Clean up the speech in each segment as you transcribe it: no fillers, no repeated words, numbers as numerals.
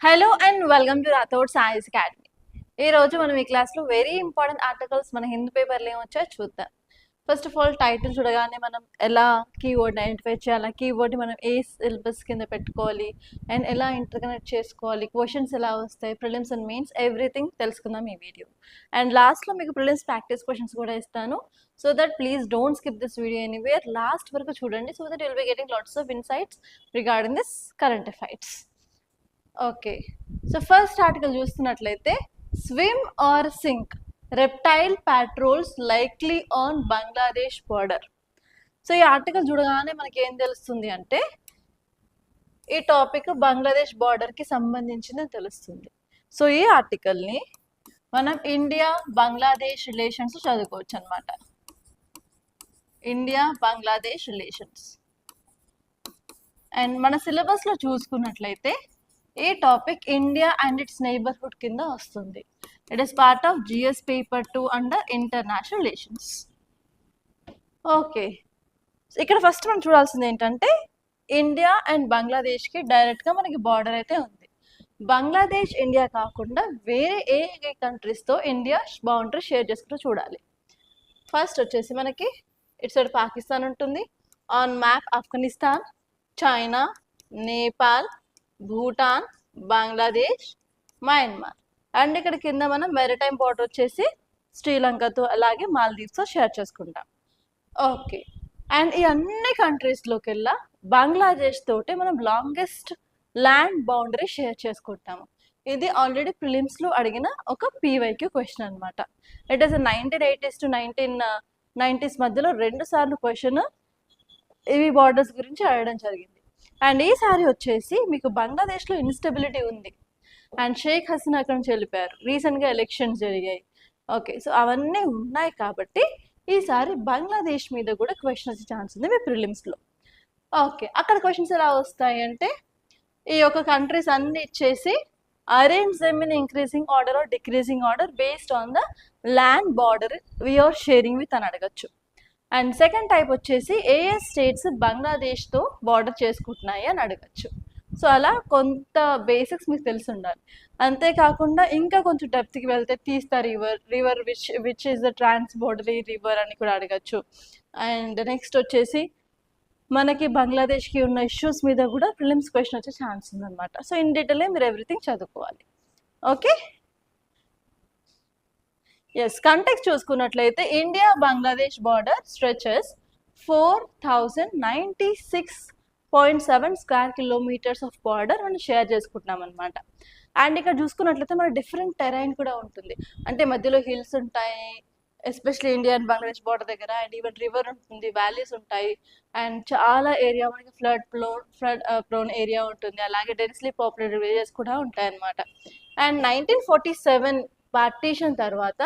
Hello and welcome to Rathod science academy. ఈ రోజు మనం ఈ క్లాస్లో వెరీ ఇంపార్టెంట్ ఆర్టికల్స్ మన హిందీ పేపర్లో ఏమొచ్చాయో చూద్దాం. ఫస్ట్ ఆఫ్ ఆల్ టైటిల్ చూడగానే మనం ఎలా కీవర్డ్ ఐడెంటిఫై చేయాలి, కీవర్డ్ని మనం ఏ సిలబస్ కింద పెట్టుకోవాలి అండ్ ఎలా ఇంటర్కనెక్ట్ చేసుకోవాలి, క్వశ్చన్స్ ఎలా వస్తాయి, ప్రిలిమ్స్ అండ్ మెయిన్స్ ఎవ్రీథింగ్ తెలుసుకుందాం ఈ వీడియో. అండ్ లాస్ట్లో మీకు ప్రిలిమ్స్ ప్రాక్టీస్ క్వశ్చన్స్ కూడా ఇస్తాను. So that please don't skip this video anywhere, last వరకు చూడండి. So that you'll be getting lots of insights regarding this current affairs. Okay, so first article చూస్తున్నట్లయితే swim or sink, reptile patrols likely on Bangladesh border. So ఈ article చూడగానే మనకి ఏం తెలుస్తుంది అంటే ఈ టాపిక్ బంగ్లాదేశ్ బార్డర్కి సంబంధించిందని తెలుస్తుంది. సో ఈ ఆర్టికల్ని మనం ఇండియా బంగ్లాదేశ్ రిలేషన్స్ చదువుకోవచ్చు అనమాట. India Bangladesh relations. అండ్ మన సిలబస్లో చూసుకున్నట్లయితే ఈ topic India and its neighbourhood కింద వస్తుంది. It is part of GS paper 2 under international relations. Okay, ఇక్కడ ఫస్ట్ మనం చూడాల్సింది ఏంటంటే ఇండియా అండ్ బంగ్లాదేశ్కి డైరెక్ట్గా మనకి బార్డర్ అయితే ఉంది. బంగ్లాదేశ్ ఇండియా కాకుండా వేరే ఏ కంట్రీస్తో ఇండియా బౌండరీ షేర్ చేసుకుంటూ చూడాలి. ఫస్ట్ వచ్చేసి మనకి ఇటు సైడ్ పాకిస్తాన్ ఉంటుంది, on map Afghanistan, China, Nepal, Bhutan, Bangladesh, Myanmar. And ఇక్కడ కింద మనం మెరిటైమ్ బార్డర్ వచ్చేసి శ్రీలంకతో అలాగే మాల్దీవ్స్తో షేర్ చేసుకుంటాం. ఓకే, అండ్ ఈ అన్ని కంట్రీస్లోకి వెళ్ళా బంగ్లాదేశ్ తోటి మనం లాంగెస్ట్ ల్యాండ్ బౌండరీ షేర్ చేసుకుంటాము. ఇది ఆల్రెడీ ప్రిలిమ్స్లో అడిగిన ఒక పీవైక్యూ క్వశ్చన్ అనమాట. It is 1980s to 1990s మధ్యలో 2 సార్లు క్వశ్చన్ ఇవి బార్డర్స్ గురించి అడగడం జరిగింది. అండ్ ఈసారి వచ్చేసి మీకు బంగ్లాదేశ్లో ఇన్స్టెబిలిటీ ఉంది అండ్ షేక్ హసీనా అక్కడ నుంచి వెళ్ళిపోయారు, రీసెంట్గా ఎలక్షన్స్ జరిగాయి. ఓకే, సో అవన్నీ ఉన్నాయి కాబట్టి ఈసారి బంగ్లాదేశ్ మీద కూడా క్వశ్చన్ వచ్చే ఛాన్స్ ఉంది మీ ప్రిలిమ్స్లో. ఓకే, అక్కడ క్వశ్చన్స్ ఎలా వస్తాయి అంటే ఈ యొక్క కంట్రీస్ అన్ని ఇచ్చేసి arrange them in increasing order or decreasing order based on the land border we're sharing with అని అడగచ్చు. అండ్ సెకండ్ టైప్ వచ్చేసి ఏ స్టేట్స్ బంగ్లాదేశ్తో బార్డర్ చేసుకుంటున్నాయి అని అడగచ్చు. సో అలా కొంత బేసిక్స్ మీకు తెలిసి ఉండాలి. అంతేకాకుండా ఇంకా కొంచెం డెప్త్కి వెళ్తే Teesta river which is the transboundary river అని కూడా అడగచ్చు. అండ్ నెక్స్ట్ వచ్చేసి మనకి బంగ్లాదేశ్కి ఉన్న ఇష్యూస్ మీద కూడా ప్రిలిమ్స్ క్వశ్చన్ వచ్చే ఛాన్స్ ఉందన్నమాట. సో ఇన్ డీటెయిల్ మీరు ఎవ్రీథింగ్ చదువుకోవాలి. ఓకే, ఎస్, కంటెక్స్ట్ చూసుకున్నట్లయితే India Bangladesh border stretches 4096.7 square kilometres of border మనం షేర్ చేసుకుంటున్నాం అనమాట. అండ్ ఇక్కడ చూసుకున్నట్లయితే మన డిఫరెంట్ టెరైన్ కూడా ఉంటుంది. అంటే మధ్యలో హిల్స్ ఉంటాయి especially India and Bangladesh border దగ్గర, అండ్ ఈవెన్ రివర్ ఉంటుంది, వ్యాలీస్ ఉంటాయి, అండ్ చాలా ఏరియా మనకి ఫ్లడ్ ప్రోన్ ఏరియా ఉంటుంది, అలాగే డెన్స్లీ పాపులేటెడ్ విలేజెస్ కూడా ఉంటాయి అనమాట. అండ్ 1947 పార్టీషన్ తర్వాత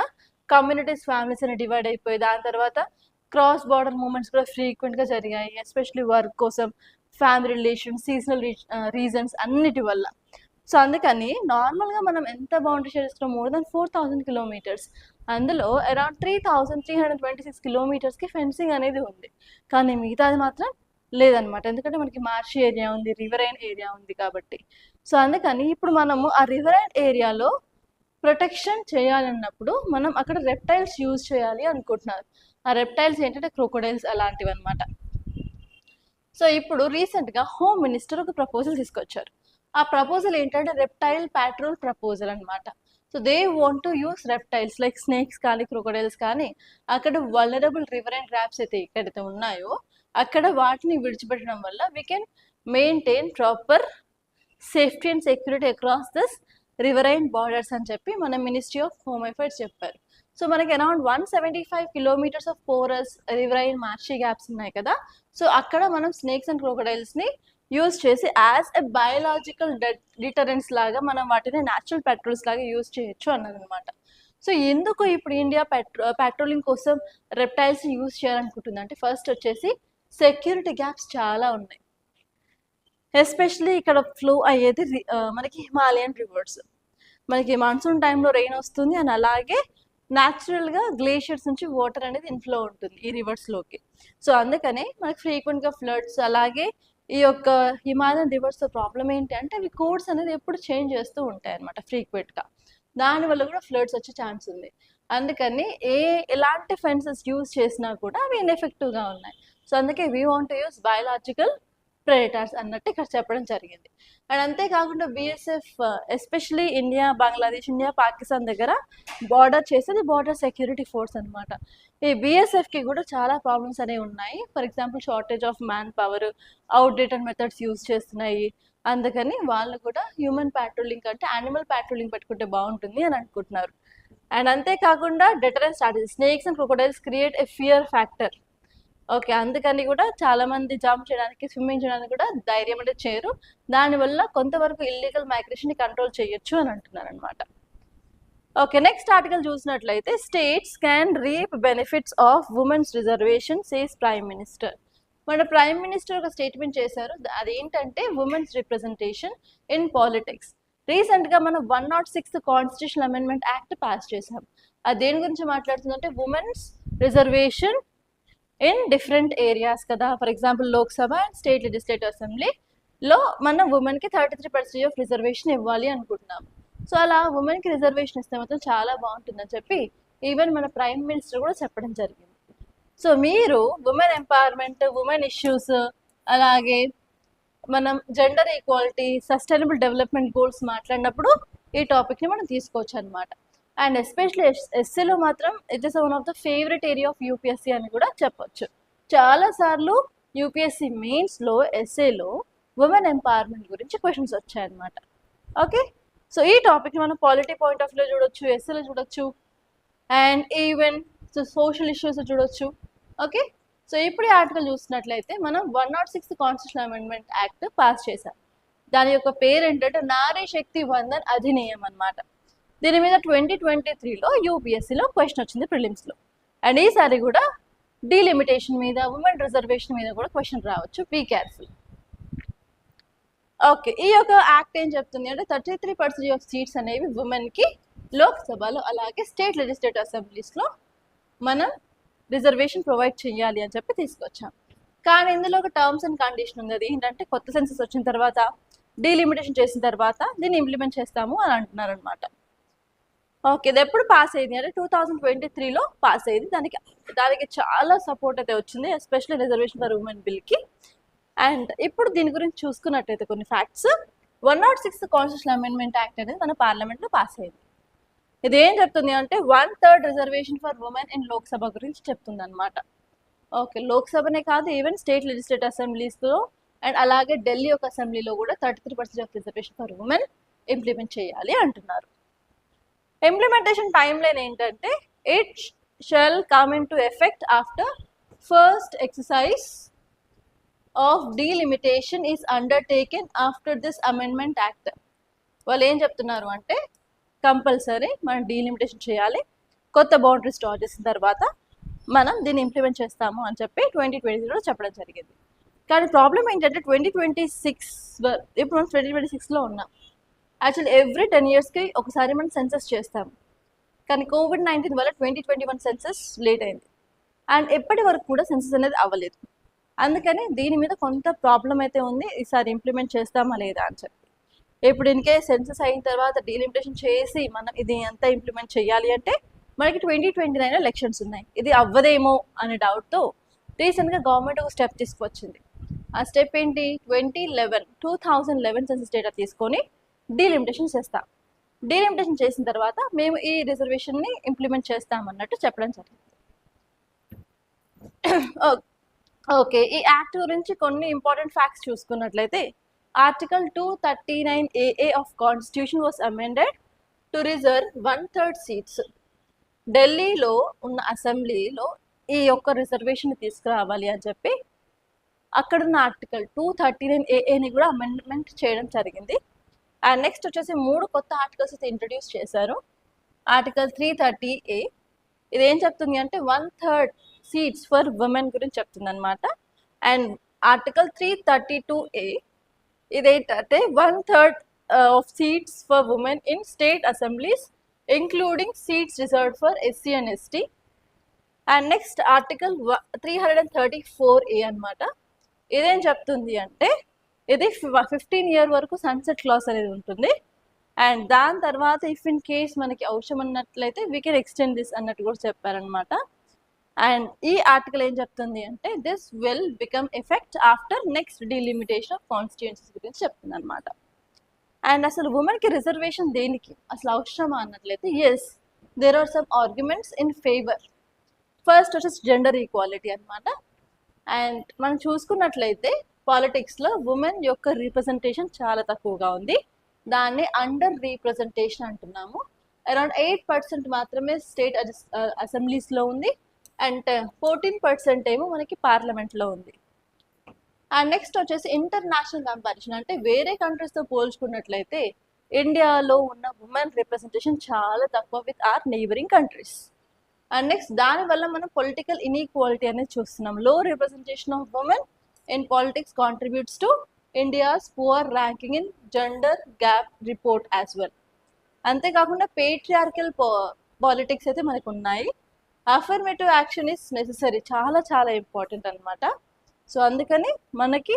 కమ్యూనిటీస్ ఫ్యామిలీస్ అని డివైడ్ అయిపోయి దాని తర్వాత క్రాస్ బార్డర్ మూమెంట్స్ కూడా ఫ్రీక్వెంట్గా జరిగాయి, ఎస్పెషల్లీ వర్క్ కోసం, ఫ్యామిలీ రిలేషన్స్, సీజనల్ రీజన్స్ అన్నిటి వల్ల. సో అందుకని నార్మల్గా మనం ఎంత బౌండరీ షేర్ చేసుకున్నాం, మోర్ దెన్ 4000 కిలోమీటర్స్, అందులో అరౌండ్ 3326 కిలోమీటర్స్కి ఫెన్సింగ్ అనేది ఉంది. కానీ మిగతాది మాత్రం లేదనమాట, ఎందుకంటే మనకి మార్షి ఏరియా ఉంది, రివరైన్ ఏరియా ఉంది కాబట్టి. సో అందుకని ఇప్పుడు మనము ఆ రివరైన్ ఏరియాలో ప్రొటెక్షన్ చేయాలన్నప్పుడు మనం అక్కడ రెప్టైల్స్ యూజ్ చేయాలి అనుకుంటున్నారు. ఆ రెప్టైల్స్ ఏంటంటే క్రోకోడైల్స్ అలాంటివి అనమాట. సో ఇప్పుడు రీసెంట్గా హోమ్ మినిస్టర్ ఒక ప్రపోజల్ తీసుకొచ్చారు. ఆ ప్రపోజల్ ఏంటంటే రెప్టైల్ పాట్రోల్ ప్రపోజల్ అనమాట. So they want to use reptiles like snakes కానీ క్రోకోడైల్స్ కానీ అక్కడ వల్నరబుల్ రివరైన్ ట్రాప్స్ అయితే ఎక్కడైతే ఉన్నాయో అక్కడ వాటిని విడిచిపెట్టడం వల్ల we can maintain proper safety and security across this riverine borders అని చెప్పి మన మినిస్ట్రీ ఆఫ్ హోమ్ అఫైర్స్ చెప్పారు. సో మనకి around 175 kilometres of porous riverine marshy gaps ఉన్నాయి కదా, సో అక్కడ మనం స్నేక్స్ అండ్ క్రోకోడైల్స్ని యూజ్ చేసి యాజ్ ఎ బయోలాజికల్ డిటరెన్స్ లాగా మనం వాటిని న్యాచురల్ పెట్రోల్స్ లాగా యూజ్ చేయొచ్చు అన్నదనమాట. సో ఎందుకు ఇప్పుడు ఇండియా పెట్రోలింగ్ కోసం రెప్టైల్స్ యూజ్ చేయాలనుకుంటుంది అంటే ఫస్ట్ వచ్చేసి సెక్యూరిటీ గ్యాప్స్ చాలా ఉన్నాయి. ఎస్పెషలీ ఇక్కడ ఫ్లో అయ్యేది మనకి హిమాలయన్ రివర్స్, మనకి మాన్సూన్ టైంలో రెయిన్ వస్తుంది అండ్ అలాగే న్యాచురల్గా గ్లేషియర్స్ నుంచి వాటర్ అనేది ఇన్ఫ్లో ఉంటుంది ఈ రివర్స్లోకి. సో అందుకనే మనకి ఫ్రీక్వెంట్గా ఫ్లడ్స్ అలాగే ఈ యొక్క హిమాలయన్ రివర్స్‌తో ప్రాబ్లమ్ ఏంటి అంటే అవి కోడ్స్ అనేది ఎప్పుడు చేంజ్ చేస్తూ ఉంటాయన్నమాట ఫ్రీక్వెంట్‌గా. దానివల్ల కూడా ఫ్లడ్స్ వచ్చే ఛాన్స్ ఉంది. అందుకని ఎలాంటి ఫెన్సెస్ యూజ్ చేసినా కూడా అవి ఇన్‌ఎఫెక్టివ్‌గా ఉన్నాయి. సో, అందుకే we want to use biological predators అన్నట్టు ఇక్కడ చెప్పడం జరిగింది. అండ్ అంతేకాకుండా BSF especially India, Bangladesh, India, Pakistan దగ్గర బార్డర్ చేసేది బార్డర్ సెక్యూరిటీ ఫోర్స్ అనమాట. ఈ బీఎస్ఎఫ్కి కూడా చాలా ప్రాబ్లమ్స్ అనేవి ఉన్నాయి. For example shortage of man power, outdated methods use చేస్తున్నాయి. అందుకని వాళ్ళు కూడా హ్యూమన్ ప్యాట్రోలింగ్ కంటే యానిమల్ ప్యాట్రోలింగ్ పెట్టుకుంటే బాగుంటుంది అని అనుకుంటున్నారు. అండ్ అంతేకాకుండా deterrence strategy, snakes and crocodiles create a fear factor. Okay, అందుకని కూడా చాలా మంది జంప్ చేయడానికి, స్విమ్మింగ్ చేయడానికి కూడా ధైర్యం అనేది చేయరు. దానివల్ల కొంతవరకు ఇల్లీగల్ మైగ్రేషన్ ని కంట్రోల్ చేయొచ్చు అని అంటున్నారు అనమాట. ఓకే, నెక్స్ట్ ఆర్టికల్ చూసినట్లయితే states can reap benefits of women's reservation says prime minister. మన ప్రైమ్ మినిస్టర్ ఒక స్టేట్మెంట్ చేశారు. అదేంటంటే ఉమెన్స్ రిప్రజెంటేషన్ ఇన్ పాలిటిక్స్. రీసెంట్గా మనం 106th constitution amendment act pass చేసాం. అది దేని గురించి మాట్లాడుతుందంటే women's reservation in different areas కదా. For example Lok Sabha and state legislative అసెంబ్లీలో మనం ఉమెన్కి 33% ఆఫ్ రిజర్వేషన్ ఇవ్వాలి అనుకుంటున్నాం. సో అలా ఉమెన్కి రిజర్వేషన్ ఇస్తే మాత్రం చాలా బాగుంటుందని చెప్పి ఈవెన్ మన ప్రైమ్ మినిస్టర్ కూడా చెప్పడం జరిగింది. సో మీరు ఉమెన్ ఎంపవర్మెంట్, ఉమెన్ ఇష్యూస్, అలాగే మనం gender equality, sustainable development goals మాట్లాడినప్పుడు ఈ టాపిక్ని మనం తీసుకోవచ్చు అనమాట. అండ్ ఎస్పెషల్లీ ఎస్సీలో మాత్రం it is one of the favourite area of UPSC అని కూడా చెప్పొచ్చు. చాలాసార్లు యూపీఎస్సీ మెయిన్స్లో ఎస్ఏలో ఉమెన్ ఎంపవర్మెంట్ గురించి క్వశ్చన్స్ వచ్చాయన్నమాట. ఓకే, సో ఈ టాపిక్ని మనం పాలిటీ పాయింట్ ఆఫ్ వ్యూలో చూడొచ్చు, ఎస్ఏలో చూడొచ్చు, అండ్ ఈవెన్ సోషల్ ఇష్యూస్ చూడొచ్చు. ఓకే, సో ఇప్పుడు ఈ ఆర్టికల్ చూసినట్లయితే మనం 106th constitution amendment act pass చేశాం. దాని యొక్క పేరు ఏంటంటే నారీ శక్తి వందన్ అధినియం అనమాట. దీని మీద 2023లో యూపీఎస్సీలో క్వశ్చన్ వచ్చింది ప్రిలిమ్స్లో. అండ్ ఈసారి కూడా డీలిమిటేషన్ మీద, ఉమెన్ రిజర్వేషన్ మీద కూడా క్వశ్చన్ రావచ్చు. Be careful. ఓకే, ఈ యొక్క యాక్ట్ ఏం చెప్తుంది అంటే 33% ఆఫ్ సీట్స్ అనేవి ఉమెన్కి లోక్సభలో అలాగే స్టేట్ లెజిస్లేటివ్ అసెంబ్లీస్లో మనం రిజర్వేషన్ ప్రొవైడ్ చేయాలి అని చెప్పి తీసుకొచ్చాం. కానీ ఇందులో ఒక టర్మ్స్ అండ్ కండిషన్ ఉంది. అది ఏంటంటే కొత్త సెన్సస్ వచ్చిన తర్వాత, డీలిమిటేషన్ చేసిన తర్వాత దీన్ని ఇంప్లిమెంట్ చేస్తాము అని అంటున్నారు అనమాట. ఓకే, ఇది ఎప్పుడు పాస్ అయింది అంటే 2023లో పాస్ అయింది. దానికి చాలా సపోర్ట్ అయితే వచ్చింది, ఎస్పెషల్లీ రిజర్వేషన్ ఫర్ ఉమెన్ బిల్కి. అండ్ ఇప్పుడు దీని గురించి చూసుకున్నట్టయితే కొన్ని facts. 106th constitution amendment act అనేది మన పార్లమెంట్లో పాస్ అయింది. ఇది ఏం చెప్తుంది అంటే 1/3 reservation for women in Lok Sabha గురించి చెప్తుంది అనమాట. ఓకే, లోక్సభనే కాదు, ఈవెన్ స్టేట్ లెజిస్లేటివ్ అసెంబ్లీస్లో అండ్ అలాగే ఢిల్లీ ఒక అసెంబ్లీలో కూడా 33% of reservation for women implement చేయాలి అంటున్నారు. ఇంప్లిమెంటేషన్ టైం లైన్ ఏంటంటే it shall come in to effect after first exercise of delimitation is undertaken after this amendment act. వాళ్ళు ఏం చెప్తున్నారు అంటే కంపల్సరీ మనం డీలిమిటేషన్ చేయాలి, కొత్త బౌండరీస్ డ్రా చేసిన తర్వాత మనం దీన్ని ఇంప్లిమెంట్ చేస్తాము అని చెప్పి 2023లో చెప్పడం జరిగింది. కానీ ప్రాబ్లం ఏంటంటే 2026 ఇప్పుడు మనం 2026లో ఉన్నాం. యాక్చువల్లీ ఎవ్రీ 10 yearsకి ఒకసారి మనం సెన్సస్ చేస్తాము. కానీ COVID-19 వల్ల 2021 సెన్సస్ లేట్ అయింది. అండ్ ఎప్పటి వరకు కూడా సెన్సస్ అనేది అవ్వలేదు. అందుకని దీని మీద కొంత ప్రాబ్లం అయితే ఉంది, ఈసారి ఇంప్లిమెంట్ చేస్తామా లేదా అని చెప్పి. ఇప్పుడు ఇన్కేస్ సెన్సస్ అయిన తర్వాత డీలిమిటేషన్ చేసి మనం ఇది అంతా ఇంప్లిమెంట్ చేయాలి అంటే మనకి 2029 ఎలక్షన్స్ ఉన్నాయి. ఇది అవ్వదేమో అనే డౌట్తో రీసెంట్గా గవర్నమెంట్ ఒక స్టెప్ తీసుకొచ్చింది. ఆ స్టెప్ ఏంటి, 2011 సెన్సస్ డేటా తీసుకొని డీలిమిటేషన్ చేస్తాం. డీలిమిటేషన్ చేసిన తర్వాత మేము ఈ రిజర్వేషన్ని ఇంప్లిమెంట్ చేస్తామన్నట్టు చెప్పడం జరిగింది. ఓకే, ఈ యాక్ట్ గురించి కొన్ని ఇంపార్టెంట్ ఫ్యాక్ట్స్ చూసుకున్నట్లయితే article 239AA of constitution was amended to reserve 1/3 seats. ఢిల్లీలో ఉన్న అసెంబ్లీలో ఈ యొక్క రిజర్వేషన్ తీసుకురావాలి అని చెప్పి అక్కడున్న ఆర్టికల్ 239AAని కూడా అమెండ్మెంట్ చేయడం జరిగింది. అండ్ నెక్స్ట్ వచ్చేసి 3 కొత్త ఆర్టికల్స్ అయితే ఇంట్రడ్యూస్ చేశారు. ఆర్టికల్ 330A ఇది ఏం చెప్తుంది అంటే 1/3 సీట్స్ ఫర్ ఉమెన్ గురించి చెప్తుంది అనమాట. అండ్ ఆర్టికల్ 332A ఇదేంటంటే 1/3 of seats for women in state assemblies including seats reserved for SC and ST. And next article 334A అనమాట. ఇదేం చెప్తుంది అంటే ఇది 15 year వరకు సన్సెట్ క్లాస్ అనేది ఉంటుంది. అండ్ దాని తర్వాత ఇఫ్ ఇన్ కేస్ మనకి అవసరం అన్నట్లయితే వీ కెన్ ఎక్స్టెండ్ దిస్ అన్నట్టు కూడా చెప్పారనమాట. అండ్ ఈ ఆర్టికల్ ఏం చెప్తుంది అంటే this will become effect after next delimitation of constituencies గురించి చెప్తుంది అనమాట. అండ్ అసలు ఉమెన్కి రిజర్వేషన్ దేనికి అసలు అవసరమా అన్నట్లయితే yes there are some arguments in favour. First వచ్చేసి జెండర్ ఈక్వాలిటీ అనమాట. అండ్ మనం చూసుకున్నట్లయితే పాలిటిక్స్లో ఉమెన్ యొక్క రిప్రజెంటేషన్ చాలా తక్కువగా ఉంది. దాన్ని అండర్ రీప్రజెంటేషన్ అంటున్నాము. అరౌండ్ 8% మాత్రమే స్టేట్ అసెంబ్లీస్లో ఉంది అండ్ 14% ఏమో మనకి పార్లమెంట్లో ఉంది. అండ్ నెక్స్ట్ వచ్చేసి ఇంటర్నేషనల్ కంపారిజన్ అంటే వేరే కంట్రీస్తో పోల్చుకున్నట్లయితే ఇండియాలో ఉన్న ఉమెన్ రిప్రజెంటేషన్ చాలా తక్కువ with our neighbouring countries. And next దానివల్ల మనం పొలిటికల్ ఇన్ఈక్వాలిటీ అనేది చూస్తున్నాం. Low representation of women in politics contributes to India's poor ranking in gender gap report as well. అంతేకాకుండా పేట్రియార్కల్ పాలిటిక్స్ అయితే మనకు ఉన్నాయి. అఫర్మేటివ్ యాక్షన్ ఈస్ నెసెసరీ, చాలా చాలా ఇంపార్టెంట్ అనమాట. సో అందుకని మనకి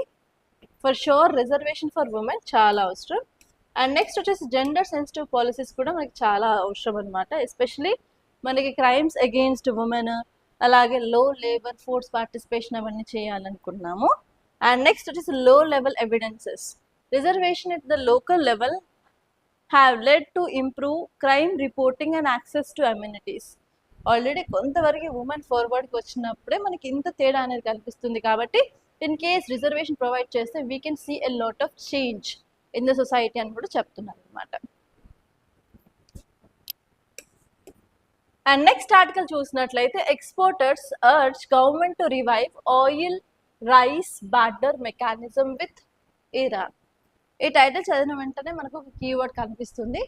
for sure reservation for women చాలా అవసరం. అండ్ నెక్స్ట్ వచ్చేసి జెండర్ సెన్సిటివ్ పాలసీస్ కూడా మనకి చాలా అవసరం అనమాట. ఎస్పెషలీ మనకి క్రైమ్స్ అగెయిన్స్ట్ ఉమెన్, అలాగే లో లేబర్ ఫోర్స్ పార్టిసిపేషన్ అవన్నీ చేయాలనుకున్నాము. అండ్ నెక్స్ట్ వచ్చేసి low level evidences. Reservation at the local level have led to improve crime reporting and access to amenities. Already కొంతవరకు ఉమెన్ ఫార్వర్డ్కి వచ్చినప్పుడే మనకి ఇంత తేడా అనేది కనిపిస్తుంది. కాబట్టి ఇన్ కేస్ రిజర్వేషన్ ప్రొవైడ్ చేస్తే we can see a lot of change in the society అని కూడా చెప్తున్నారు అనమాట. అండ్ నెక్స్ట్ ఆర్టికల్ చూసినట్లయితే exporters urge government to revive oil rice barter mechanism with Iran. ఈ టైటిల్ చదివిన వెంటనే మనకు ఒక కీవర్డ్ కనిపిస్తుంది.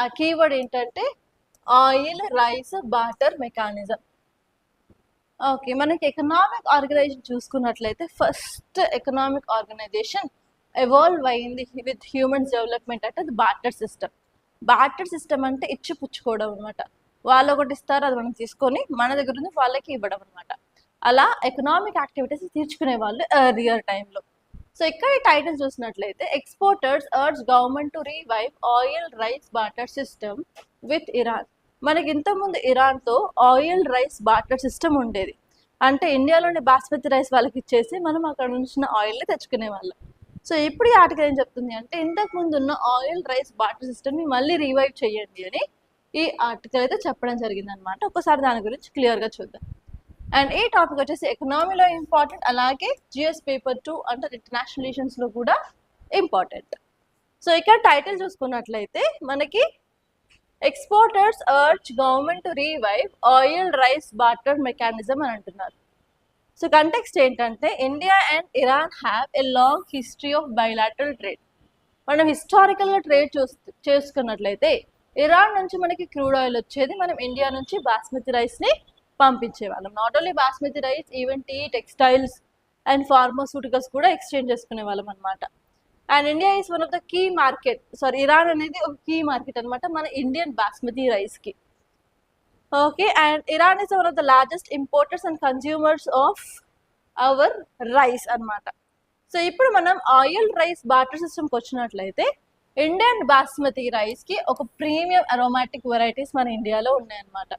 ఆ కీవర్డ్ ఏంటంటే oil rice barter mechanism. Okay, మనకి ఎకనామిక్ ఆర్గనైజేషన్ చూసుకున్నట్లయితే ఫస్ట్ ఎకనామిక్ ఆర్గనైజేషన్ ఎవాల్వ్ అయింది విత్ హ్యూమన్స్ డెవలప్మెంట్ అంటే అది బార్టర్ సిస్టమ్. బార్టర్ సిస్టమ్ అంటే ఇచ్చి పుచ్చుకోవడం అనమాట. వాళ్ళు ఒకటి ఇస్తారు, అది మనం తీసుకొని మన దగ్గర నుంచి వాళ్ళకి ఇవ్వడం అనమాట. అలా ఎకనామిక్ యాక్టివిటీస్ తీర్చుకునే వాళ్ళు ఎర్లియర్ టైంలో. సో ఇక్కడ ఈ టైటిల్ చూసినట్లయితే exporters urge government to revive oil rice barter system with Iran. మనకి ఇంతకుముందు ఇరాన్తో ఆయిల్ రైస్ బార్టర్ సిస్టమ్ ఉండేది. అంటే ఇండియాలోని బాస్మతి రైస్ వాళ్ళకి ఇచ్చేసి మనం అక్కడ నుంచి ఆయిల్ని తెచ్చుకునే వాళ్ళం. సో ఇప్పుడు ఈ ఆర్టికల్ ఏం చెప్తుంది అంటే ఇంతకు ముందు ఉన్న ఆయిల్ రైస్ బార్టర్ సిస్టమ్ని మళ్ళీ రివైవ్ చేయండి అని ఈ ఆర్టికల్ అయితే చెప్పడం జరిగింది అనమాట. ఒకసారి దాని గురించి క్లియర్గా చూద్దాం. అండ్ ఈ టాపిక్ వచ్చేసి ఎకనామీలో ఇంపార్టెంట్, అలాగే జిఎస్ పేపర్ 2 అంటే ఇంటర్నేషనల్ రిలేషన్స్లో కూడా ఇంపార్టెంట్. సో ఇక్కడ టైటిల్ చూసుకున్నట్లయితే మనకి exporters urge government to revive oil rice barter mechanism అని అంటున్నారు. సో కంటెక్స్ట్ ఏంటంటే India and Iran have a long history of bilateral trade. మనం హిస్టారికల్గా ట్రేడ్ చేసుకున్నట్లయితే ఇరాన్ నుంచి మనకి క్రూడ్ ఆయిల్ వచ్చేది, మనం ఇండియా నుంచి బాస్మతి రైస్ని పంపించే వాళ్ళం. Not only basmati rice, even tea, textiles and pharmaceuticals కూడా ఎక్స్చేంజ్ చేసుకునే వాళ్ళం అనమాట. And India is one of the key market, Iran అనేది ఒక కీ మార్కెట్ అనమాట మన ఇండియన్ బాస్మతి రైస్కి. Okay, and Iran is one of the largest importers and consumers of our rice అనమాట. సో ఇప్పుడు మనం ఆయిల్ రైస్ బార్టర్ సిస్టమ్కి వచ్చినట్లయితే ఇండియన్ బాస్మతి రైస్కి ఒక ప్రీమియం అరోమాటిక్ వెరైటీస్ మన ఇండియాలో ఉన్నాయన్నమాట.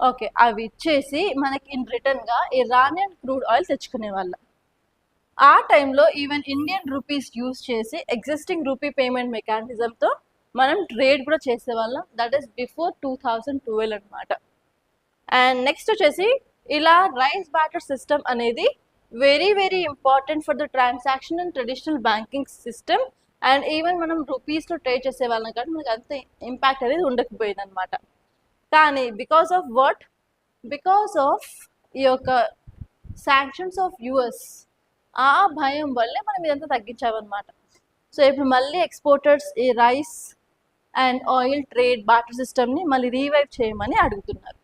ఓకే, అవి ఇచ్చేసి మనకి ఇన్ రిటర్న్గా ఇరానియన్ క్రూడ్ ఆయిల్ తెచ్చుకునే వాళ్ళం. ఆ టైంలో ఈవెన్ ఇండియన్ రూపీస్ యూజ్ చేసి ఎగ్జిస్టింగ్ రూపీ పేమెంట్ మెకానిజంతో మనం ట్రేడ్ కూడా చేసేవాళ్ళం. దట్ ఈస్ బిఫోర్ 2012 అనమాట. అండ్ నెక్స్ట్ వచ్చేసి ఇలా రైస్ బార్టర్ సిస్టమ్ అనేది very very important for the transaction and traditional banking system. And even మనం రూపీస్లో ట్రేడ్ చేసే వాళ్ళం కానీ మనకు అంత ఇంపాక్ట్ అనేది ఉండకపోయింది అనమాట. కానీ because of what, because of ఈ యొక్క శాంక్షన్స్ ఆఫ్ యుఎస్, ఆ భయం వల్లే మనం ఇదంతా తగ్గించామన్నమాట. సో ఇప్పుడు మళ్ళీ ఎక్స్పోర్టర్స్ ఈ rice and oil trade barter సిస్టమ్ని మళ్ళీ రీవైవ్ చేయమని అడుగుతున్నారు.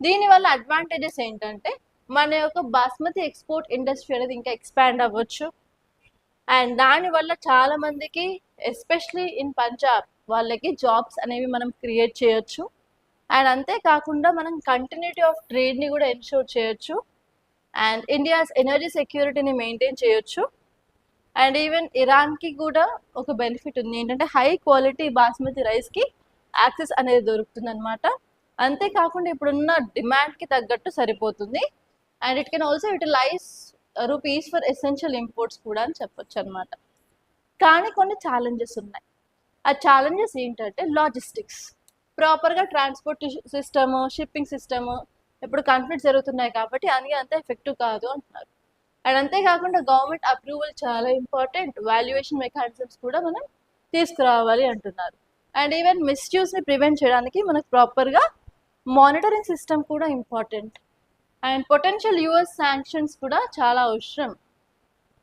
దీనివల్ల అడ్వాంటేజెస్ ఏంటంటే మన యొక్క బాస్మతి ఎక్స్పోర్ట్ ఇండస్ట్రీ అనేది ఇంకా ఎక్స్పాండ్ అవ్వచ్చు. అండ్ దానివల్ల చాలామందికి ఎస్పెషలీ ఇన్ పంజాబ్ వాళ్ళకి జాబ్స్ అనేవి మనం క్రియేట్ చేయొచ్చు. అండ్ అంతేకాకుండా మనం కంటిన్యూటీ ఆఫ్ ట్రేడ్ని కూడా ఎన్షూర్ చేయొచ్చు. అండ్ ఇండియాస్ ఎనర్జీ సెక్యూరిటీని మెయింటైన్ చేయొచ్చు. అండ్ ఈవెన్ ఇరాన్కి కూడా ఒక బెనిఫిట్ ఉంది ఏంటంటే హై క్వాలిటీ బాస్మతి రైస్కి యాక్సెస్ అనేది దొరుకుతుంది అనమాట. అంతేకాకుండా ఇప్పుడున్న డిమాండ్కి తగ్గట్టు సరిపోతుంది. And it can also utilise rupees for essential imports కూడా అని చెప్పొచ్చు అనమాట. కానీ కొన్ని ఛాలెంజెస్ ఉన్నాయి. ఆ ఛాలెంజెస్ ఏంటంటే లాజిస్టిక్స్, ప్రాపర్గా ట్రాన్స్పోర్ట్ సిస్టము, షిప్పింగ్ సిస్టము, ఇప్పుడు కాన్ఫ్లిక్ట్స్ జరుగుతున్నాయి కాబట్టి అది అంత ఎఫెక్టివ్ కాదు అంటున్నారు. అండ్ అంతేకాకుండా గవర్నమెంట్ అప్రూవల్ చాలా ఇంపార్టెంట్, వాల్యుయేషన్ మెకానిజమ్స్ కూడా మనం తీసుకురావాలి అంటున్నారు. అండ్ ఈవెన్ మిస్యూస్ని ప్రివెంట్ చేయడానికి మనకు ప్రాపర్గా మానిటరింగ్ సిస్టమ్ కూడా important. And potential US sanctions కూడా చాలా అవసరం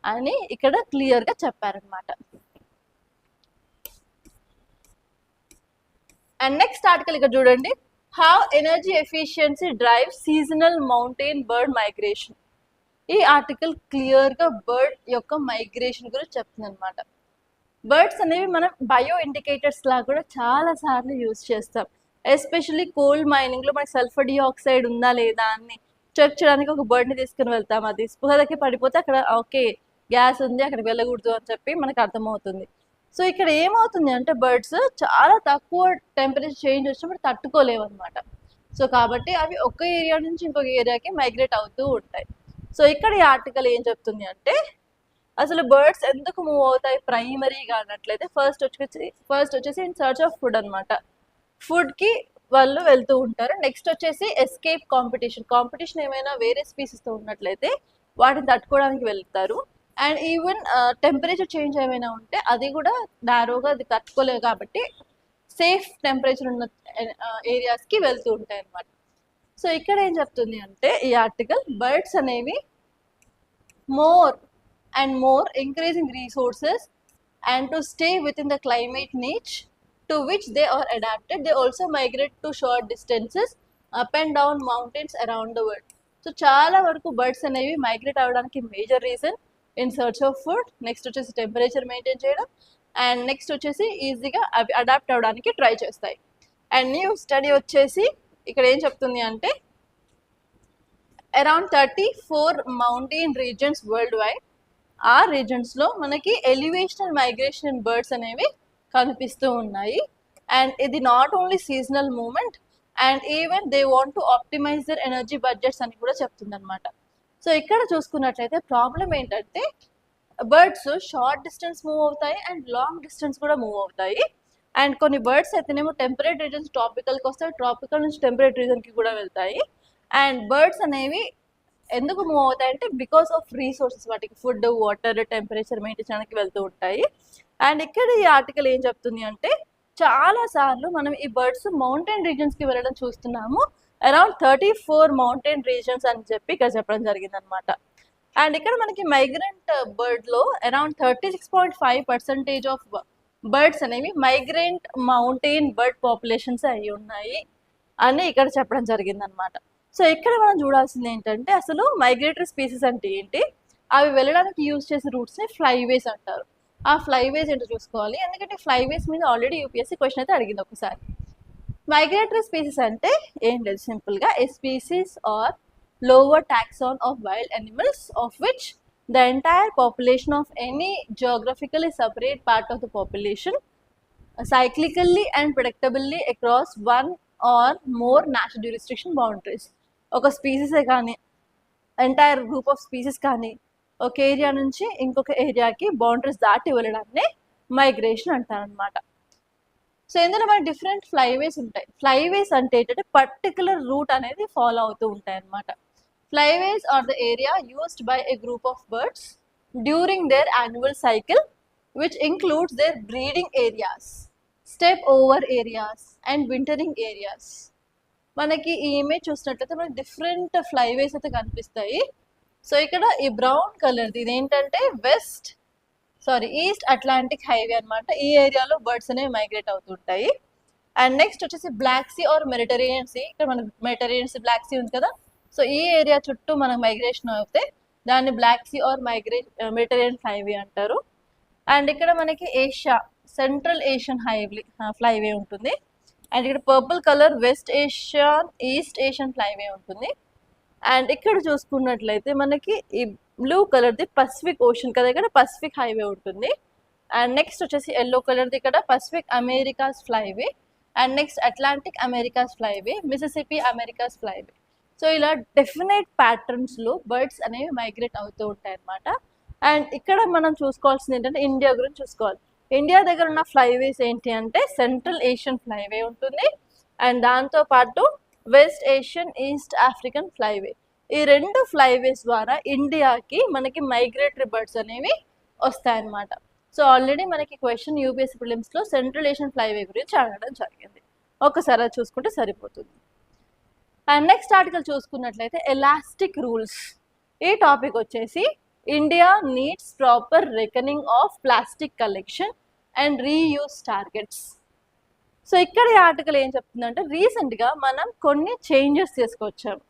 అని ఇక్కడ క్లియర్గా చెప్పారనమాట. అండ్ నెక్స్ట్ ఆర్టికల్ ఇక్కడ చూడండి, how energy efficiency drive seasonal mountain bird migration. ఈ ఆర్టికల్ క్లియర్గా బర్డ్ యొక్క మైగ్రేషన్ గురించి చెప్తుంది అనమాట. బర్డ్స్ అనేవి మనం బయో ఇండికేటర్స్ లాగా కూడా చాలా సార్లు యూజ్ చేస్తాం. ఎస్పెషల్లీ కోల్ మైనింగ్లో మనకి సల్ఫర్ డిఆక్సైడ్ ఉందా లేదా అని చెక్ చేయడానికి ఒక బర్డ్ని తీసుకుని వెళ్తాం. అది స్పృహదకి పడిపోతే అక్కడ ఓకే గ్యాస్ ఉంది, అక్కడికి వెళ్ళకూడదు అని చెప్పి మనకు అర్థమవుతుంది. సో ఇక్కడ ఏమవుతుంది అంటే బర్డ్స్ చాలా తక్కువ టెంపరేచర్ చేంజ్ వచ్చినప్పుడు తట్టుకోలేవు అనమాట. సో కాబట్టి అవి ఒక ఏరియా నుంచి ఇంకొక ఏరియాకి మైగ్రేట్ అవుతూ ఉంటాయి. సో ఇక్కడ ఈ ఆర్టికల్ ఏం చెప్తుంది అంటే అసలు బర్డ్స్ ఎందుకు మూవ్ అవుతాయి ప్రైమరీగా అన్నట్లయితే ఫస్ట్ వచ్చేసి ఇన్ సర్చ్ ఆఫ్ ఫుడ్ అనమాట. ఫుడ్కి వాళ్ళు వెళ్తూ ఉంటారు. నెక్స్ట్ వచ్చేసి ఎస్కేప్ కాంపిటీషన్ ఏమైనా వేరే స్పీసీస్తో ఉన్నట్లయితే వాటిని తట్టుకోవడానికి వెళ్తారు. అండ్ ఈవెన్ టెంపరేచర్ చేంజ్ ఏమైనా ఉంటే అది కూడా నారోగా అది తట్టుకోలేవు కాబట్టి సేఫ్ టెంపరేచర్ ఉన్న ఏరియాస్కి వెళ్తూ ఉంటాయి అన్నమాట. సో ఇక్కడ ఏం చెప్తుంది అంటే ఈ ఆర్టికల్ బర్డ్స్ అనేవి more and more increasing resources and to stay with in the climate niche to which they are adapted. They also migrate to short distances up and down mountains around the world. So చాలా వరకు birds అనేవి migrate అవ్వడానికి major reason in search of food, next వచ్చేసి temperature maintain చేయడం, and next వచ్చేసి ఈజీగా అవి adapt అవ్వడానికి ట్రై చేస్తాయి. అండ్ న్యూ స్టడీ వచ్చేసి ఇక్కడ ఏం చెప్తుంది అంటే around 34 mountain reasons world wide, ఆ రీజన్స్లో మనకి ఎలివేషనల్ మైగ్రేషన్ బర్డ్స్ అనేవి కనిపిస్తూ ఉన్నాయి. అండ్ ఇది not only seasonal movement and even they want to optimize their energy budgets అని కూడా చెప్తుంది అనమాట. సో ఇక్కడ చూసుకున్నట్లయితే ప్రాబ్లం ఏంటంటే బర్డ్స్ షార్ట్ డిస్టెన్స్ మూవ్ అవుతాయి అండ్ లాంగ్ డిస్టెన్స్ కూడా మూవ్ అవుతాయి. అండ్ కొన్ని బర్డ్స్ అయితేనేమో టెంపరేట్ రీజన్స్ ట్రాపికల్కి వస్తాయి, ట్రాపికల్ నుంచి టెంపరేట్ రీజన్కి కూడా వెళ్తాయి. అండ్ బర్డ్స్ అనేవి ఎందుకు మూవ్ అవుతాయి అంటే బికాస్ ఆఫ్ రీసోర్సెస్, వాటికి ఫుడ్, వాటర్, టెంపరేచర్ మెయింటైన్ చేయడానికి వెళ్తూ ఉంటాయి. అండ్ ఇక్కడ ఈ ఆర్టికల్ ఏం చెప్తుంది అంటే చాలా సార్లు మనం ఈ బర్డ్స్ మౌంటైన్ రీజన్స్కి వెళ్ళడం చూస్తున్నాము. అరౌండ్ 34 మౌంటైన్ రీజన్స్ అని చెప్పి ఇక్కడ చెప్పడం జరిగింది అనమాట. అండ్ ఇక్కడ మనకి మైగ్రెంట్ బర్డ్లో అరౌండ్ 36.5% ఆఫ్ బర్డ్స్ అనేవి మైగ్రెంట్ మౌంటైన్ బర్డ్ పాపులేషన్స్ అయి ఉన్నాయి అని ఇక్కడ చెప్పడం జరిగింది అనమాట. సో ఇక్కడ మనం చూడాల్సింది ఏంటంటే అసలు మైగ్రేటరీ స్పీసీస్ అంటే ఏంటి, అవి వెళ్ళడానికి యూజ్ చేసే రూట్స్ని ఫ్లైవేస్ అంటారు. ఆ ఫ్లైవేస్ ఏంటో చూసుకోవాలి, ఎందుకంటే ఫ్లైవేస్ మీద ఆల్రెడీ యూపీఎస్సీ క్వశ్చన్ అయితే అడిగింది ఒకసారి. మైగ్రేటరీ స్పీసీస్ అంటే ఏం లేదు, సింపుల్గా a species are lower taxon of wild animals of which the entire population of any geographically separate part of the population cyclically and predictably across one or more national jurisdiction boundaries. ఒక స్పీసీసే కానీ entire group of species కానీ ఒక area నుంచి ఇంకొక ఏరియాకి boundaries దాటి వెళ్ళడాన్ని migration అంటారనమాట. So ఇందులో మనకి డిఫరెంట్ ఫ్లైవేస్ ఉంటాయి. ఫ్లైవేస్ అంటే ఏంటంటే పర్టికులర్ రూట్ అనేది ఫాలో అవుతూ ఉంటాయి అన్నమాట. Flyways are the area used by a group of birds during their annual cycle which includes their breeding areas, step over areas and wintering areas. మనకి ఈ ఇమేజ్ చూసినట్లయితే మనకి డిఫరెంట్ ఫ్లైవేస్ అయితే కనిపిస్తాయి. సో ఇక్కడ ఈ బ్రౌన్ కలర్ది ఇదేంటంటే ఈస్ట్ అట్లాంటిక్ హైవే అనమాట. ఈ ఏరియాలో బర్డ్స్ అనేవి మైగ్రేట్ అవుతుంటాయి. అండ్ నెక్స్ట్ వచ్చేసి Black Sea or Mediterranean Sea. ఇక్కడ మనకి మెడిటరేనియన్ సీ, బ్లాక్ సీ ఉంది కదా, సో ఈ ఏరియా చుట్టూ మనకు మైగ్రేషన్ అవుతే దాన్ని Black Sea or Mediterranean highway అంటారు. అండ్ ఇక్కడ మనకి ఏషియా, సెంట్రల్ ఏషియన్ ఫ్లైవే ఉంటుంది. అండ్ ఇక్కడ purple colour West Asian, East Asian flyway ఉంటుంది. అండ్ ఇక్కడ చూసుకున్నట్లయితే మనకి ఈ బ్లూ కలర్ది పసిఫిక్ ఓషన్ కదా, ఇక్కడ పసిఫిక్ హైవే ఉంటుంది. అండ్ నెక్స్ట్ వచ్చేసి ఎల్లో కలర్ది ఇక్కడ Pacific Americas flyway, and next Atlantic Americas flyway, Mississippi Americas flyway. So ఇలా డెఫినెట్ ప్యాటర్న్స్లో బర్డ్స్ అనేవి మైగ్రేట్ అవుతూ ఉంటాయి అన్నమాట. అండ్ ఇక్కడ మనం చూసుకోవాల్సింది ఏంటంటే ఇండియా గురించి చూసుకోవాలి. ఇండియా దగ్గర ఉన్న ఫ్లైవేస్ ఏంటి అంటే సెంట్రల్ ఏషియన్ ఫ్లైవే ఉంటుంది, అండ్ దాంతోపాటు west Asian east African flyway. ఈ రెండు ఫ్లైవేస్ ద్వారా ఇండియాకి మనకి మైగ్రేటరీ బర్డ్స్ అనేవి వస్తాయన్నమాట. సో ఆల్రెడీ మనకి క్వశ్చన్ యూపీఎస్సీ ప్రిలిమ్స్లో సెంట్రల్ ఏషియన్ ఫ్లైవే గురించి అడగడం జరిగింది. ఒకసారి అది చూసుకుంటే సరిపోతుంది. అండ్ నెక్స్ట్ ఆర్టికల్ చూసుకున్నట్లయితే ఎలాస్టిక్ రూల్స్. ఈ టాపిక్ వచ్చేసి India needs proper reckoning of plastic collection and reuse targets. So ఇక్కడ ఈ ఆర్టికల్ ఏం చెప్తుందంటే రీసెంట్గా మనం కొన్ని చేంజెస్ తీసుకొచ్చాము.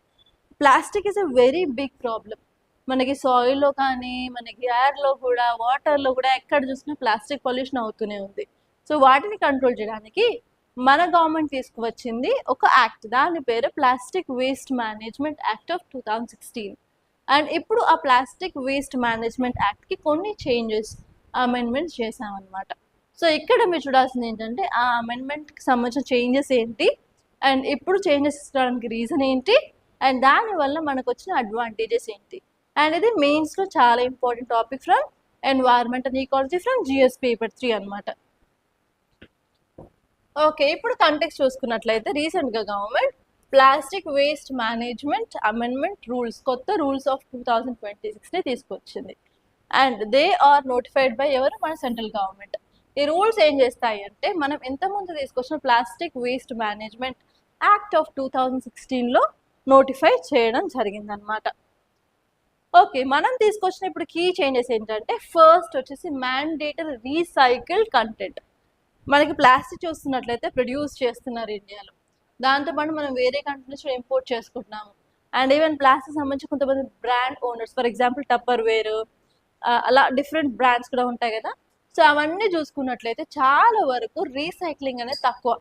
Plastic is a very big problem. మనకి సాయిల్లో కానీ మనకి ఎయిర్లో కూడా వాటర్లో కూడా ఎక్కడ చూసినా ప్లాస్టిక్ పొల్యూషన్ అవుతూనే ఉంది. సో వాటిని కంట్రోల్ చేయడానికి మన గవర్నమెంట్ తీసుకువచ్చింది ఒక యాక్ట్, దాని పేరు plastic waste management act of 2016. And ఇప్పుడు ఆ ప్లాస్టిక్ వేస్ట్ మేనేజ్మెంట్ యాక్ట్కి కొన్ని చేంజెస్ అమెండ్మెంట్స్ చేసామన్నమాట. సో ఇక్కడ మీరు చూడాల్సింది ఏంటంటే ఆ అమెండ్మెంట్కి సంబంధించిన చేంజెస్ ఏంటి, అండ్ ఇప్పుడు చేంజెస్ ఇవ్వడానికి రీజన్ ఏంటి, అండ్ దానివల్ల మనకు వచ్చిన అడ్వాంటేజెస్ ఏంటి. అండ్ ఇది మెయిన్స్లో చాలా important topic from environment and ecology from GS paper 3 అనమాట. ఓకే, ఇప్పుడు కంటెక్స్ట్ చూసుకున్నట్లయితే రీసెంట్గా government plastic waste management amendment rules, కొత్త రూల్స్ ఆఫ్ 2026ని తీసుకొచ్చింది. And they are notified by ఎవరు, మన సెంట్రల్ గవర్నమెంట్. ఈ రూల్స్ ఏం చేస్తాయి అంటే మనం ఇంతకుముందు తీసుకొచ్చిన plastic waste management act of 2016లో నోటిఫై చేయడం జరిగిందనమాట. ఓకే, మనం తీసుకొచ్చిన ఇప్పుడు కీ చేంజెస్ ఏంటంటే ఫస్ట్ వచ్చేసి మ్యాండేటరీ రీసైకిల్డ్ కంటెంట్. మనకి ప్లాస్టిక్ చూస్తున్నట్లయితే ప్రొడ్యూస్ చేస్తున్నారు ఇండియాలో, దాంతోపాటు మనం వేరే కంట్రీ నుంచి ఇంపోర్ట్ చేసుకుంటున్నాము. అండ్ ఈవెన్ ప్లాస్టిక్ సంబంధించి కొంతమంది brand owners, for example Tupperware, అలా డిఫరెంట్ బ్రాండ్స్ కూడా ఉంటాయి కదా. సో అవన్నీ చూసుకున్నట్లయితే చాలా వరకు రీసైక్లింగ్ అనేది తక్కువ.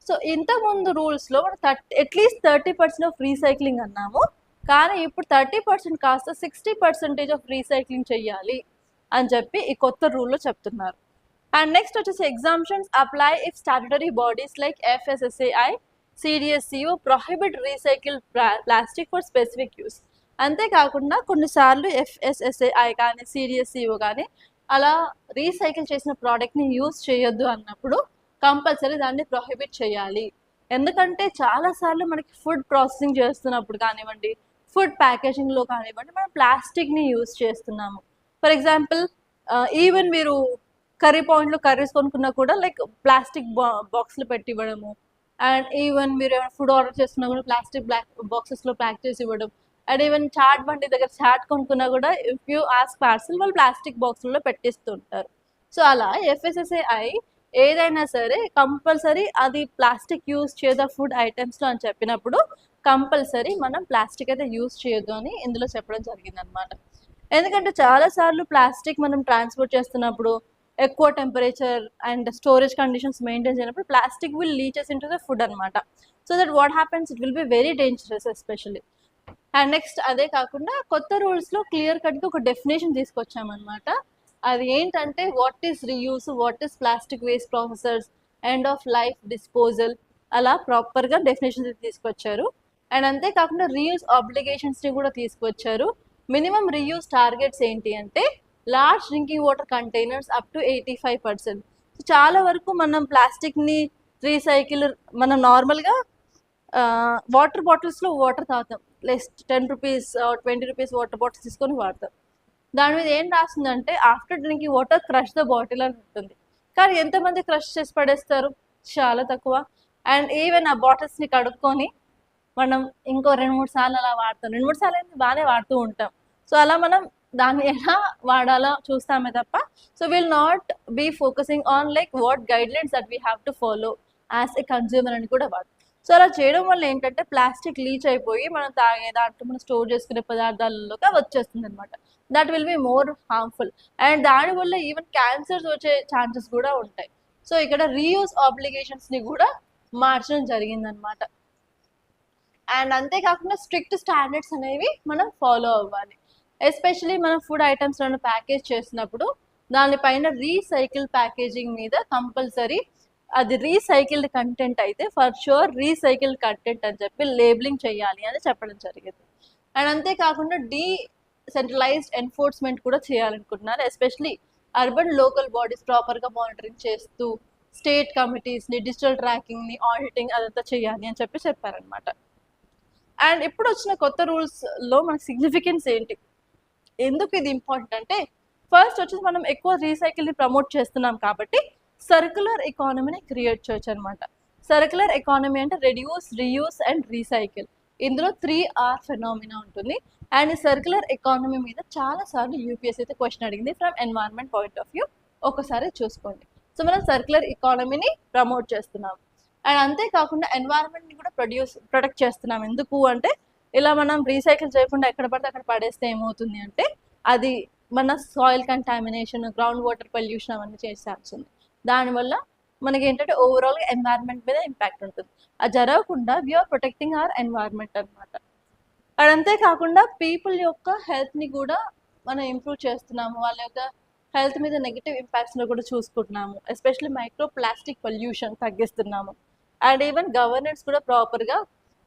సో ఇంతకుముందు రూల్స్లో మనం అట్లీస్ట్ 30% ఆఫ్ రీసైక్లింగ్ అన్నాము, కానీ ఇప్పుడు 30% కాస్త 60% ఆఫ్ రీసైక్లింగ్ చెయ్యాలి అని చెప్పి ఈ కొత్త రూల్లో చెప్తున్నారు. అండ్ నెక్స్ట్ వచ్చేసి exemptions apply if statutory bodies like FSSAI, CDSCO prohibit recycle plastic for specific use. అంతేకాకుండా కొన్నిసార్లు FSSAI కానీ CDSCO కానీ అలా రీసైకిల్ చేసిన ప్రోడక్ట్ని యూస్ చేయొద్దు అన్నప్పుడు కంపల్సరీ దాన్ని ప్రొహిబిట్ చేయాలి. ఎందుకంటే చాలాసార్లు మనకి ఫుడ్ ప్రాసెసింగ్ చేస్తున్నప్పుడు కానివ్వండి, ఫుడ్ ప్యాకేజింగ్లో కానివ్వండి, మనం ప్లాస్టిక్ని యూస్ చేస్తున్నాము. ఫర్ ఎగ్జాంపుల్ ఈవెన్ మీరు కర్రీ పాయింట్లో కర్రీస్ కొనుక్కున్నా కూడా లైక్ ప్లాస్టిక్ బాక్స్లో పెట్టి ఇవ్వడము, అండ్ ఈవెన్ మీరు ఏమైనా ఫుడ్ ఆర్డర్ చేస్తున్నా కూడా ప్లాస్టిక్ బాక్సెస్లో ప్యాక్ చేసి ఇవ్వడం. అండ్ ఈవెన్ చాట్ బండి దగ్గర చాట్ కొనుక్కున్నా కూడా ఇఫ్ యూ ఆస్క్ పార్సల్ వాళ్ళు ప్లాస్టిక్ బాక్స్లలో పెట్టిస్తుంటారు. సో అలా FSSAI ఏదైనా సరే కంపల్సరీ అది ప్లాస్టిక్ యూజ్ చేయదా ఫుడ్ ఐటమ్స్లో అని చెప్పినప్పుడు కంపల్సరీ మనం ప్లాస్టిక్ అయితే యూజ్ చేయొద్దు అని ఇందులో చెప్పడం జరిగిందనమాట. ఎందుకంటే చాలాసార్లు ప్లాస్టిక్ మనం ట్రాన్స్పోర్ట్ చేస్తున్నప్పుడు ఎక్కువ temperature and storage conditions maintain చేయనప్పుడు plastic will leaches into the food అనమాట. So that what happens, it will be very dangerous especially. And next అదే కాకుండా కొత్త రూల్స్లో క్లియర్ కట్గా ఒక డెఫినేషన్ తీసుకొచ్చామన్నమాట. అది ఏంటంటే what is reuse, what is plastic waste processors, end of life disposal, అలా ప్రాపర్గా డెఫినేషన్స్ తీసుకొచ్చారు. అండ్ అంతేకాకుండా రీయూస్ ఆబ్లిగేషన్స్ని కూడా తీసుకొచ్చారు. మినిమం రీయూస్ టార్గెట్స్ ఏంటి అంటే large drinking water containers up to 85%. So చాలా వరకు మనం ప్లాస్టిక్ని రీసైకిల్ మనం నార్మల్గా వాటర్ బాటిల్స్లో వాటర్ తాగుతాం, less 10 rupees 20 rupees water bottles తీసుకొని వాడతాం. దాని మీద ఏం రాస్తుందంటే after drinking water crush the bottle అని ఉంటుంది. కానీ ఎంతమంది క్రష్ చేసి పడేస్తారు, చాలా తక్కువ. అండ్ ఈవెన్ ఆ బాటిల్స్ని కడుక్కొని మనం ఇంకో 2-3 సార్లు అలా వాడతాం, 2-3 సార్లు అయితే బాగానే వాడుతూ ఉంటాం. సో అలా మనం దాన్ని ఎలా వాడాలో చూస్తామే తప్ప so will not be focusing on like what guidelines that we have to follow as a consumer అని కూడా వాడు. సో అలా చేయడం వల్ల ఏంటంటే ప్లాస్టిక్ లీచ్ అయిపోయి మనం తాగే దాంట్లో మనం స్టోర్ చేసుకునే పదార్థాలలోకి వచ్చేస్తుంది అనమాట. That will be more harmful and దానివల్ల ఈవెన్ క్యాన్సర్స్ వచ్చే ఛాన్సెస్ కూడా ఉంటాయి. సో ఇక్కడ రీయూస్ ఆబ్లిగేషన్స్ని కూడా మార్చడం జరిగిందనమాట. అండ్ అంతేకాకుండా స్ట్రిక్ట్ స్టాండర్డ్స్ అనేవి మనం ఫాలో అవ్వాలి. ఎస్పెషలీ మనం ఫుడ్ ఐటమ్స్లను ప్యాకేజ్ చేసినప్పుడు దానిపైన రీసైకిల్ ప్యాకేజింగ్ మీద కంపల్సరీ అది రీసైకిల్డ్ కంటెంట్ అయితే ఫర్ షూర్ రీసైకిల్డ్ కంటెంట్ అని చెప్పి లేబులింగ్ చేయాలి అని చెప్పడం జరిగింది. అండ్ అంతేకాకుండా సెంట్రలైజ్డ్ ఎన్ఫోర్స్మెంట్ కూడా చేయాలనుకుంటున్నారు. ఎస్పెషలీ అర్బన్ లోకల్ బాడీస్ ప్రాపర్గా మానిటరింగ్ చేస్తూ స్టేట్ కమిటీస్ని డిజిటల్ ట్రాకింగ్ని ఆడిటింగ్ అదంతా చేయాలి అని చెప్పి చెప్పారనమాట. అండ్ ఇప్పుడు వచ్చిన కొత్త రూల్స్లో మనకి సిగ్నిఫికెన్స్ ఏంటి, ఎందుకు ఇది ఇంపార్టెంట్ అంటే ఫస్ట్ వచ్చేసి మనం ఎక్కువ రీసైకిల్ని ప్రమోట్ చేస్తున్నాం కాబట్టి సర్క్యులర్ ఎకానమీని క్రియేట్ చేయొచ్చు అనమాట. సర్క్యులర్ ఎకానమీ అంటే రెడ్యూస్, రీయూస్ అండ్ రీసైకిల్. ఇందులో 3R ఫెనామినా ఉంటుంది. అండ్ ఈ సర్క్యులర్ ఎకానమీ మీద చాలాసార్లు యూపీఎస్ అయితే క్వశ్చన్ అడిగింది from environment point of view. ఒకసారి చూసుకోండి. సో మనం సర్క్యులర్ ఎకానమీని ప్రమోట్ చేస్తున్నాం. అండ్ అంతేకాకుండా ఎన్వైరన్మెంట్ని కూడా ప్రొటెక్ట్ చేస్తున్నాం. ఎందుకు అంటే ఇలా మనం రీసైకిల్ చేయకుండా ఎక్కడ పడితే అక్కడ పడేస్తే ఏమవుతుంది అంటే అది మన soil contamination, ground water pollution అవన్నీ చేసేస్తుంది. దానివల్ల మనకి ఏంటంటే ఓవరాల్గా ఎన్వైరన్మెంట్ మీద ఇంపాక్ట్ ఉంటుంది. అది జరగకుండా వీఆర్ ప్రొటెక్టింగ్ అవర్ ఎన్వైరన్మెంట్ అనమాట. అండ్ అంతేకాకుండా పీపుల్ యొక్క హెల్త్ని కూడా మనం ఇంప్రూవ్ చేస్తున్నాము. వాళ్ళ యొక్క హెల్త్ మీద నెగిటివ్ ఇంపాక్ట్స్ని కూడా చూసుకుంటున్నాము. ఎస్పెషల్లీ మైక్రో ప్లాస్టిక్ పొల్యూషన్ తగ్గిస్తున్నాము. అండ్ ఈవెన్ గవర్నెన్స్ కూడా ప్రాపర్గా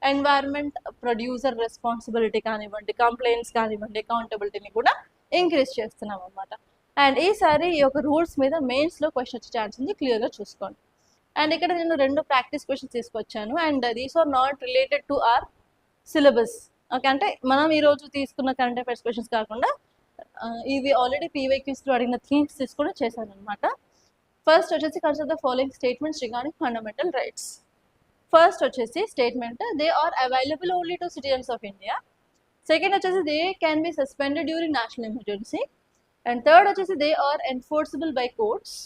ఎన్వైరన్మెంట్ ప్రొడ్యూసర్ రెస్పాన్సిబిలిటీ కానివ్వండి, కంప్లైంట్స్ కానివ్వండి, అకౌంటబిలిటీని కూడా ఇంక్రీజ్ చేస్తున్నాం అనమాట. అండ్ ఈసారి ఈ యొక్క రూల్స్ మీద మెయిన్స్లో క్వశ్చన్ వచ్చే ఛాన్స్ ఉంది, క్లియర్గా చూసుకోండి. అండ్ ఇక్కడ నేను 2 ప్రాక్టీస్ క్వశ్చన్స్ తీసుకొచ్చాను. And these are not related to our syllabus. Okay, అంటే మనం ఈరోజు తీసుకున్న కరెంట్ అఫైర్స్ క్వశ్చన్స్ కాకుండా ఇవి ఆల్రెడీ పీవైక్యూస్లో అడిగిన థీమ్స్ తీసుకొని చేశాను అనమాట. ఫస్ట్ వచ్చేసి consider the following statements regarding fundamental rights. First వచ్చేసి statement they are available only to citizens of India. Second వచ్చేసి they can be suspended during national emergency. And third వచ్చేసి they are enforceable by courts.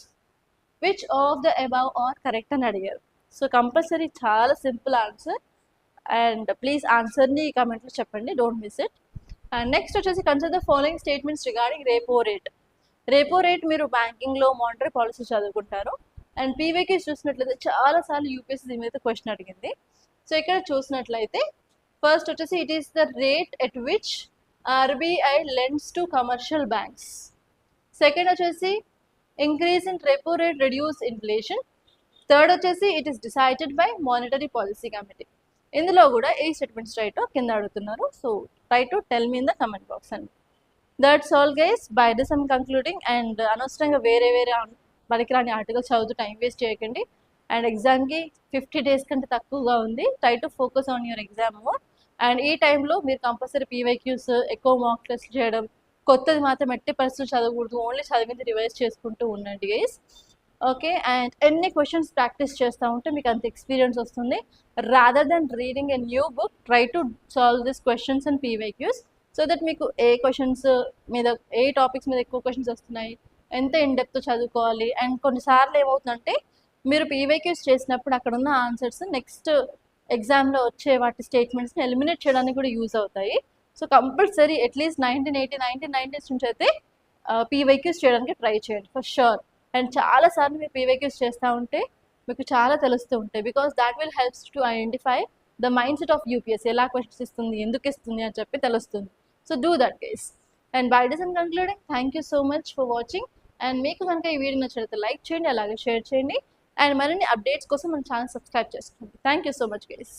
Which of the above are correct అని అడిగారు. So compulsory చాలా simple answer. And please ఆన్సర్ని కామెంట్లో చెప్పండి, don't miss it. And next వచ్చేసి consider the following statements regarding repo rate. రేపో rate మీరు బ్యాంకింగ్లో మానిటరీ పాలసీ చదువుకుంటారు. అండ్ పీవైక్యూస్ చూసినట్లయితే చాలాసార్లు యూపీఎస్సీ దీని మీద క్వశ్చన్ అడిగింది. సో ఇక్కడ చూసినట్లయితే ఫస్ట్ వచ్చేసి it is the rate at which RBI lends to commercial banks. Second వచ్చేసి increase in repo rate reduce inflation. Third వచ్చేసి it is decided by monetary policy committee. ఇందులో కూడా ఏ స్టేట్మెంట్స్ రైటో కింద అడుగుతున్నారు. So try to tell me in the comment box అండి. That's all guys, by this I'm concluding. And అనవసరంగా వేరే పనికిరాని ఆర్టికల్స్ చదువుతూ టైం వేస్ట్ చేయకండి. అండ్ ఎగ్జామ్కి 50 days కంటే తక్కువగా ఉంది. Try to focus on your exam more. And ఈ టైంలో మీరు కంపల్సరీ పీవైక్యూస్ ఎక్కువ మాక్ టెస్ట్ చేయడం, కొత్తది మాత్రం ఎట్టి పరిస్థితులు చదవకూడదు, ఓన్లీ చదివింది రివైజ్ చేసుకుంటూ ఉండండి గైస్. ఓకే, అండ్ ఎన్ని క్వశ్చన్స్ ప్రాక్టీస్ చేస్తూ ఉంటే మీకు అంత ఎక్స్పీరియన్స్ వస్తుంది. Rather than reading a new book, try to solve this questions and PYQs so that మీకు ఏ క్వశ్చన్స్ మీద, ఏ టాపిక్స్ మీద ఎక్కువ క్వశ్చన్స్ వస్తున్నాయి, ఎంత ఇన్ డెప్త్ చదువుకోవాలి. అండ్ కొన్నిసార్లు ఏమవుతుందంటే మీరు పీవైక్యూస్ చేసినప్పుడు అక్కడ ఉన్న ఆన్సర్స్ నెక్స్ట్ ఎగ్జామ్లో వచ్చే వాటి స్టేట్మెంట్స్ని ఎలిమినేట్ చేయడానికి కూడా యూజ్ అవుతాయి. సో కంపల్సరీ అట్లీస్ట్ 1990 నుంచి అయితే పీవైక్యూస్ చేయడానికి ట్రై చేయండి ఫర్ షూర్. అండ్ చాలాసార్లు మీరు పీవైక్యూస్ చేస్తూ ఉంటే మీకు చాలా తెలుస్తూ ఉంటాయి. Because that will helps to identify the mind set of UPSC, ఎలా క్వశ్చన్స్ ఇస్తుంది, ఎందుకు ఇస్తుంది అని చెప్పి తెలుస్తుంది. So do that guys. And by this I'm concluding. Thank you so much for watching. And మీకు కనుక ఈ వీడియో నచ్చితే లైక్ చేయండి, అలాగే షేర్ చేయండి. అండ్ మరిన్ని అప్డేట్స్ కోసం మన ఛానల్ సబ్స్క్రైబ్ చేసుకోండి. Thank you so much guys.